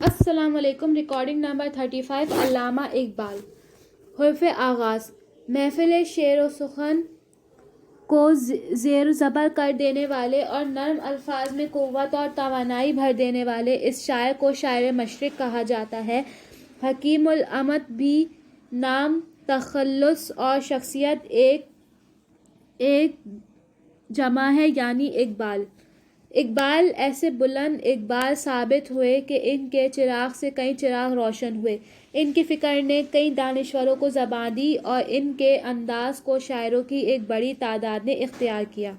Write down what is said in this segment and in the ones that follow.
السلام علیکم۔ Recording number 35۔ علامہ اقبال۔ حرف آغاز۔ محفل شعر و سخن کو زیر و زبر کر دینے والے اور نرم الفاظ میں قوت اور توانائی بھر دینے والے اس شاعر کو شاعر مشرق کہا جاتا ہے۔ حکیم الامت بھی نام، تخلص اور شخصیت ایک جمع ہے، یعنی اقبال۔ اقبال ایسے بلند اقبال ثابت ہوئے کہ ان کے چراغ سے کئی چراغ روشن ہوئے۔ ان کی فکر نے کئی دانشوروں کو زبان دی اور ان کے انداز کو شاعروں کی ایک بڑی تعداد نے اختیار کیا۔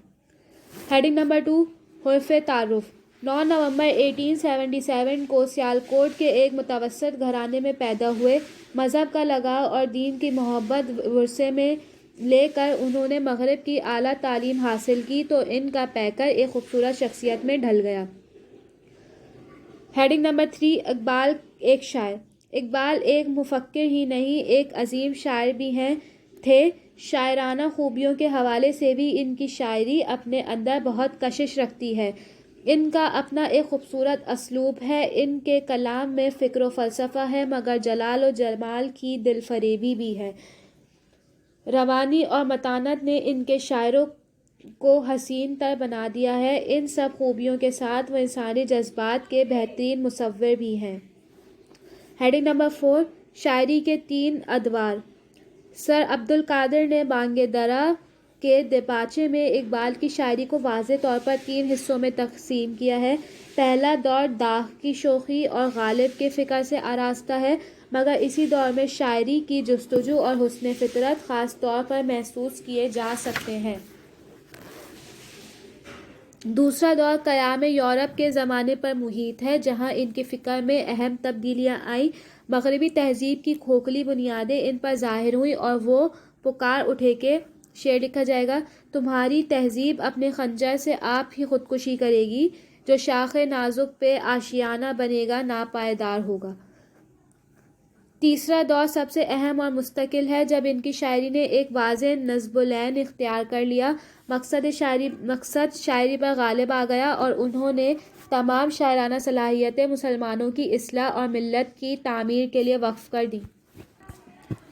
Heading number 2۔ حرف تعارف۔ 9 نومبر 1877 کو سیالکوٹ کے ایک متوسط گھرانے میں پیدا ہوئے۔ مذہب کا لگاؤ اور دین کی محبت ورثے میں لے کر انہوں نے مغرب کی اعلیٰ تعلیم حاصل کی تو ان کا پیکر ایک خوبصورت شخصیت میں ڈھل گیا۔ Heading number 3۔ اقبال ایک شاعر۔ اقبال ایک مفکر ہی نہیں، ایک عظیم شاعر بھی تھے۔ شاعرانہ خوبیوں کے حوالے سے بھی ان کی شاعری اپنے اندر بہت کشش رکھتی ہے۔ ان کا اپنا ایک خوبصورت اسلوب ہے۔ ان کے کلام میں فکر و فلسفہ ہے مگر جلال و جمال کی دل فریبی بھی ہے۔ روانی اور متانت نے ان کے شاعروں کو حسین تر بنا دیا ہے۔ ان سب خوبیوں کے ساتھ وہ انسانی جذبات کے بہترین مصور بھی ہیں۔ Heading number 4۔ شاعری کے 3 ادوار۔ سر عبدالقادر نے بانگ درا کے دیباچے میں اقبال کی شاعری کو واضح طور پر 3 حصوں میں تقسیم کیا ہے۔ پہلا دور داغ کی شوخی اور غالب کے فکر سے آراستہ ہے، مگر اسی دور میں شاعری کی جستجو اور حسن فطرت خاص طور پر محسوس کیے جا سکتے ہیں۔ دوسرا دور قیام یورپ کے زمانے پر محیط ہے، جہاں ان کی فکر میں اہم تبدیلیاں آئیں۔ مغربی تہذیب کی کھوکھلی بنیادیں ان پر ظاہر ہوئیں اور وہ پکار اٹھے کہ شعر لکھا جائے گا۔ تمہاری تہذیب اپنے خنجر سے آپ ہی خودکشی کرے گی، جو شاخ نازک پہ آشیانہ بنے گا ناپائیدار ہوگا۔ تیسرا دور سب سے اہم اور مستقل ہے، جب ان کی شاعری نے ایک واضح نصب العین اختیار کر لیا۔ مقصد شاعری پر غالب آ گیا اور انہوں نے تمام شاعرانہ صلاحیتیں مسلمانوں کی اصلاح اور ملت کی تعمیر کے لیے وقف کر دیں۔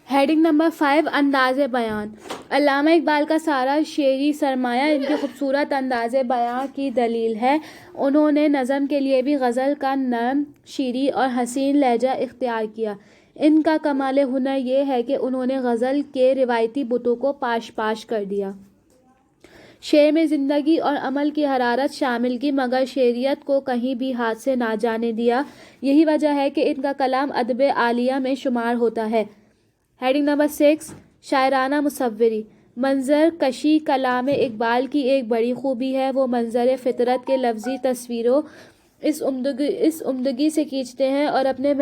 Heading number 5۔ انداز بیان۔ علامہ اقبال کا سارا شعری سرمایہ ان کے خوبصورت انداز بیان کی دلیل ہے۔ انہوں نے نظم کے لیے بھی غزل کا نرم، شیریں اور حسین لہجہ اختیار کیا۔ ان کا کمال ہنر یہ ہے کہ انہوں نے غزل کے روایتی بتوں کو پاش کر دیا۔ شعر میں زندگی اور عمل کی حرارت شامل کی مگر شعریت کو کہیں بھی ہاتھ سے نہ جانے دیا۔ یہی وجہ ہے کہ ان کا کلام ادب عالیہ میں شمار ہوتا ہے۔ Heading number 6۔ شاعرانہ مصوری۔ منظر کشی کلام اقبال کی ایک بڑی خوبی ہے۔ وہ منظر فطرت کے لفظی تصویروں اس عمدگی سے کھینچتے ہیں اور اپنے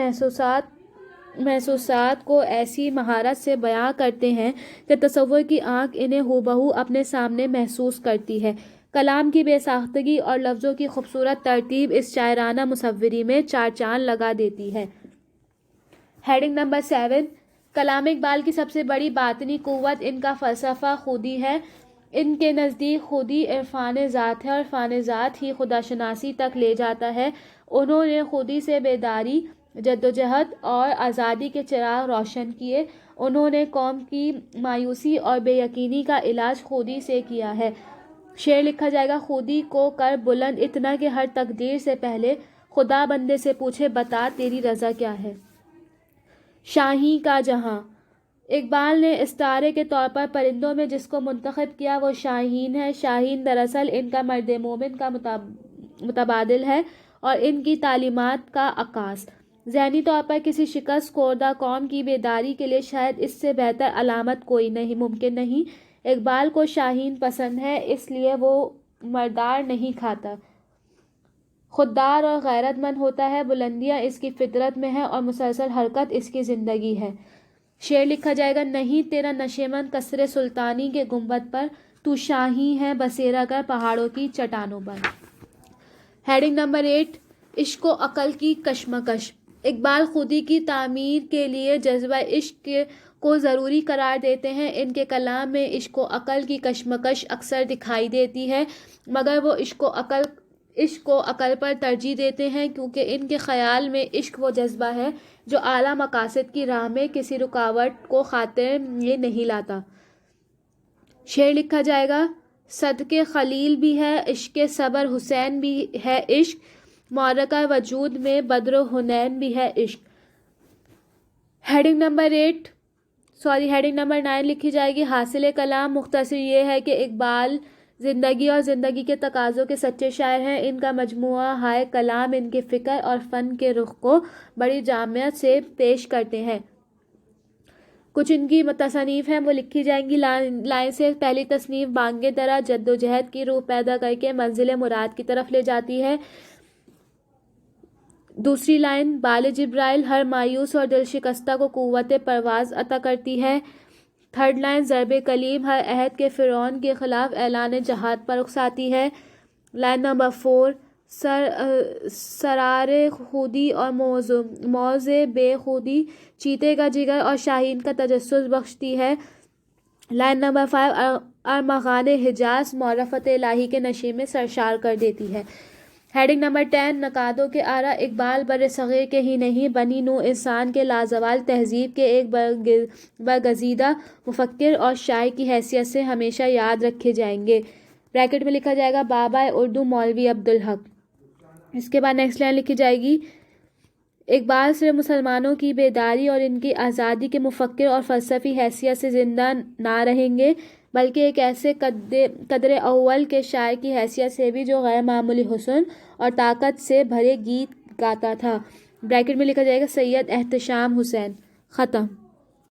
محسوسات کو ایسی مہارت سے بیان کرتے ہیں کہ تصور کی آنکھ انہیں ہو بہو اپنے سامنے محسوس کرتی ہے۔ کلام کی بے ساختگی اور لفظوں کی خوبصورت ترتیب اس شاعرانہ مصوری میں 4 چاند لگا دیتی ہے۔ Heading number 7۔ کلام اقبال کی سب سے بڑی باطنی قوت ان کا فلسفہ خودی ہے۔ ان کے نزدیک خودی عرفان ذات ہے اور عرفان ذات ہی خداشناسی تک لے جاتا ہے۔ انہوں نے خودی سے بیداری، جدوجہد اور آزادی کے چراغ روشن کیے۔ انہوں نے قوم کی مایوسی اور بے یقینی کا علاج خودی سے کیا ہے۔ شعر لکھا جائے گا۔ خودی کو کر بلند اتنا کہ ہر تقدیر سے پہلے خدا بندے سے پوچھے بتا تیری رضا کیا ہے۔ شاہیں کا جہاں۔ اقبال نے استعارے کے طور پر پرندوں میں جس کو منتخب کیا وہ شاہین ہے۔ شاہین دراصل ان کا مرد مومن کا متبادل ہے اور ان کی تعلیمات کا عکاس۔ ذہنی طور پر کسی شکست خوردہ قوم کی بیداری کے لیے شاید اس سے بہتر علامت کوئی ممکن نہیں۔ اقبال کو شاہین پسند ہے، اس لیے وہ مردار نہیں کھاتا، خوددار اور غیرت مند ہوتا ہے۔ بلندیاں اس کی فطرت میں ہیں اور مسلسل حرکت اس کی زندگی ہے۔ شعر لکھا جائے گا۔ نہیں تیرا نشیمن قصر سلطانی کے گنبد پر، تو شاہیں ہے بسیرا کر پہاڑوں کی چٹانوں پر۔ Heading number 8۔ عشق و عقل کی کشمکش۔ اقبال خودی کی تعمیر کے لیے جذبہ عشق کو ضروری قرار دیتے ہیں۔ ان کے کلام میں عشق و عقل کی کشمکش اکثر دکھائی دیتی ہے، مگر وہ عشق و عقل عشق کو عقل پر ترجیح دیتے ہیں کیونکہ ان کے خیال میں عشق وہ جذبہ ہے جو اعلیٰ مقاصد کی راہ میں کسی رکاوٹ کو خاطر میں نہیں لاتا۔ شعر لکھا جائے گا۔ صدقے خلیل بھی ہے عشق صبر حسین بھی ہے عشق، معرکہ وجود میں بدر و حنین بھی ہے عشق۔ ہیڈنگ نمبر 9 لکھی جائے گی۔ حاصل کلام مختصر یہ ہے کہ اقبال زندگی اور زندگی کے تقاضوں کے سچے شاعر ہیں۔ ان کا مجموعہ ہائے کلام ان کے فکر اور فن کے رخ کو بڑی جامعیت سے پیش کرتے ہیں۔ کچھ ان کی تصانیف ہیں وہ لکھی جائیں گی۔ لائن سے پہلی تصنیف بانگ درا جد و جہد کی روح پیدا کر کے منزل مراد کی طرف لے جاتی ہے۔ دوسری لائن بال جبرائیل ہر مایوس اور دل شکستہ کو قوت پرواز عطا کرتی ہے۔ تھرڈ لائن ضرب کلیم ہر عہد کے فرعون کے خلاف اعلان جہاد پر اکساتی ہے۔ لائن نمبر 4 سرار خودی اور موز بے خودی چیتے کا جگر اور شاہین کا تجسس بخشتی ہے۔ لائن نمبر 5 ارمغان حجاز معرفت الہی کے نشے میں سرشار کر دیتی ہے۔ ہیڈنگ نمبر 10 نقادوں کے آرا اقبال بر صغیر کے ہی نہیں بنی نوع انسان کے لازوال تہذیب کے ایک برگزیدہ مفکر اور شاعر کی حیثیت سے ہمیشہ یاد رکھے جائیں گے۔ بریکٹ میں لکھا جائے گا بابا اردو مولوی عبدالحق۔ اس کے بعد نیکسٹ لائن لکھی جائے گی۔ اقبال صرف مسلمانوں کی بیداری اور ان کی آزادی کے مفکر اور فلسفی حیثیت سے زندہ نہ رہیں گے بلکہ ایک ایسے قدر اول کے شاعر کی حیثیت سے بھی جو غیر معمولی حسن اور طاقت سے بھرے گیت گاتا تھا۔ بریکٹ میں لکھا جائے گا سید احتشام حسین۔ ختم۔